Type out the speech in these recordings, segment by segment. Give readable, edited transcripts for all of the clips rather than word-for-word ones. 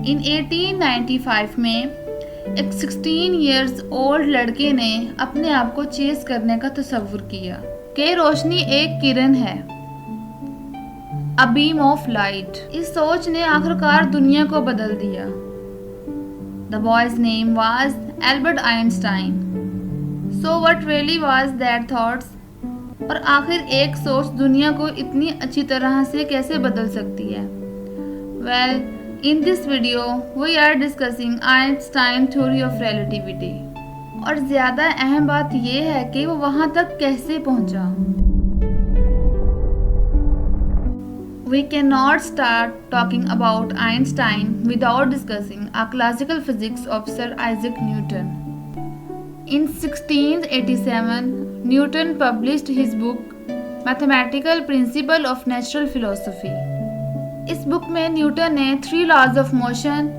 इन 1895 में एक 16 years old लड़के ने अपने आप को चेस करने का तसव्वुर किया कि रोशनी एक किरण है, अ बीम ऑफ लाइट। इस सोच ने आखिरकार दुनिया को बदल दिया। The boys name was Albert Einstein. So what really was that thoughts? और आखिर एक सोच दुनिया को इतनी अच्छी तरह से कैसे बदल सकती है? Well, in this video we are discussing Einstein theory of relativity. और ज़्यादा अहम बात यह है कि वो वहाँ तक कैसे पहुँचा। We cannot start talking about Einstein without discussing a classical physics of Sir Isaac Newton. In 1687, Newton published his book Mathematical Principle of Natural Philosophy. इस बुक में न्यूटन ने 3 laws of motion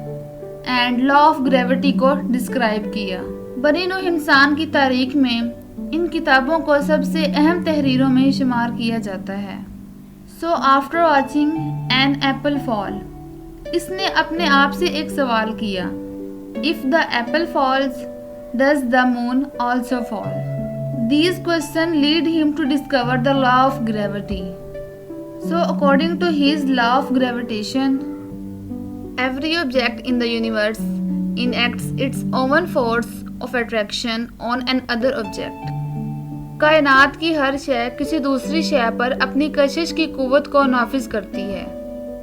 and law of gravity को describe किया। बनी नूह इंसान की तारीख में इन किताबों को सबसे अहम तहरीरों में शुमार किया जाता है। So after watching an apple fall, इसने अपने आप से एक सवाल किया, If the apple falls, does the moon also fall? These questions lead him to discover the law of gravity. So according to his law of gravitation, every object in the universe enacts its own force of attraction on another object. कायनात की हर शय किसी दूसरी शय पर अपनी कशिश की कुव्वत को नाफिज करती है,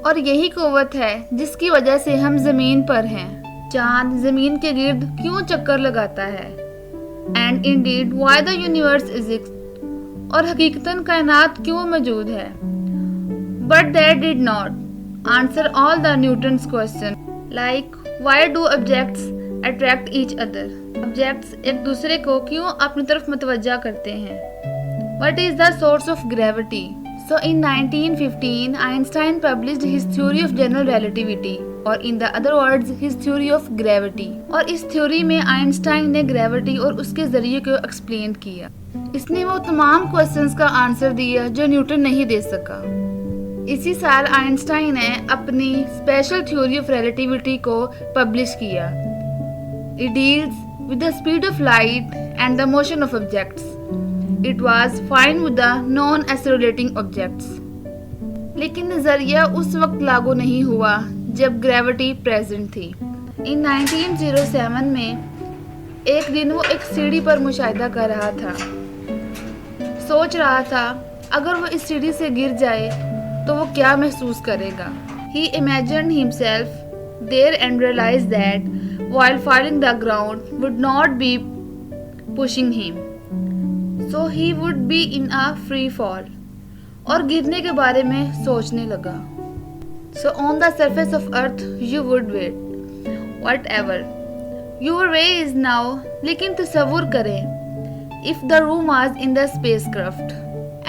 और यही कुव्वत है जिसकी वजह से हम जमीन पर हैं। चांद जमीन के गिर्द क्यों चक्कर लगाता है? And Indeed why the universe exist, और हकीकतन कायनात क्यों मौजूद है? But that did not answer all the Newton's question, like why do objects attract each other, objects एक दूसरे को क्यों अपनी तरफ मतवज्जा करते हैं? What is the source of gravity? So in 1915, Einstein published his theory of general relativity, or in the other words, his theory of gravity. और इस थ्योरी में आइंस्टाइन ने ग्रेविटी और उसके जरिए को एक्सप्लेन किया। इसने वो तमाम क्वेश्चंस का आंसर दिया जो न्यूटन नहीं दे सका। इसी साल आइंस्टाइन ने अपनी स्पेशल थ्योरी ऑफ रिलेटिविटी को पब्लिश किया। It deals with the speed of light and the motion of objects. It was fine with the non-accelerating objects. लेकिन नज़रिया उस वक्त लागू नहीं हुआ जब ग्रेविटी प्रेजेंट थी। इन 1907 में एक दिन वो एक सीढ़ी पर मुशाहिदा कर रहा था। सोच रहा था अगर वो इस सीढ़ी से गिर जाए तो वो क्या महसूस करेगा। He imagined himself there and realized that while falling the ground would not be pushing him, so he would be in a free fall. और गिरने के बारे में सोचने लगा। So on the surface of earth you would wait, whatever your way is now. लेकिन तसव्वुर करें, if the room was in the spacecraft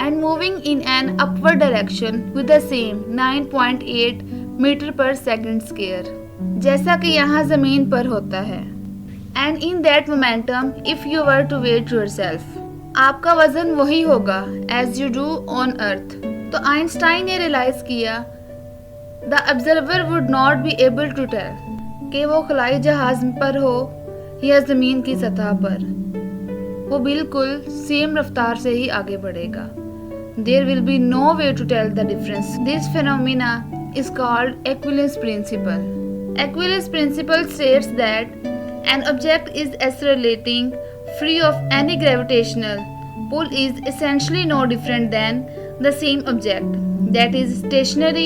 and moving in an upward direction with the same 9.8 meter per second square, जैसा कि यहाँ जमीन पर होता है। And in that momentum if you were to weigh yourself, आपका वजन वही होगा as you do on earth. तो आइंस्टाइन ने रियलाइज किया the observer would not be able to tell कि वो खलाई जहाज पर हो या जमीन की सतह पर, वो बिल्कुल सेम रफ्तार से ही आगे बढ़ेगा। There will be no way to tell the difference. This phenomena is called equivalence principle. Equivalence principle states that an object is accelerating free of any gravitational pull is essentially no different than the same object that is stationary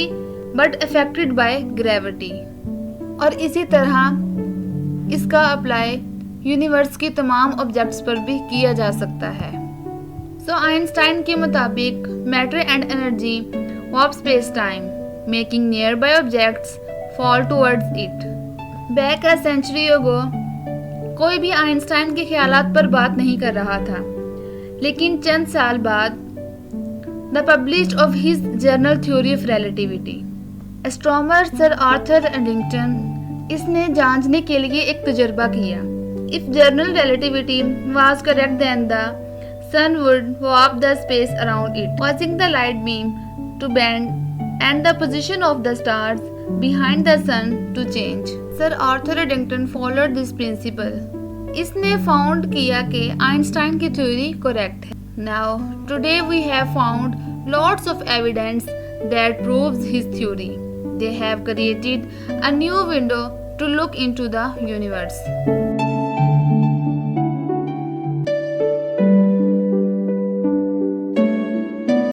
but affected by gravity. और इसी तरह इसका apply universe की तमाम objects पर भी किया जा सकता है। सो आइंस्टाइन के मुताबिक matter and energy warp space time, making nearby objects fall towards it. Back a century ago, कोई भी आइंस्टाइन के ख्यालात पर बात नहीं कर रहा था, लेकिन चंद साल बाद the published of his journal theory of relativity, astronomer sir Arthur Eddington इसने जांचने के लिए एक तजुर्बा किया। If general relativity was correct then the sun would warp the space around it, causing the light beam to bend and the position of the stars behind the sun to change. Sir Arthur Eddington followed this principle. इसने found किया कि Einstein की theory correct है. Now, today we have found lots of evidence that proves his theory. They have created a new window to look into the universe.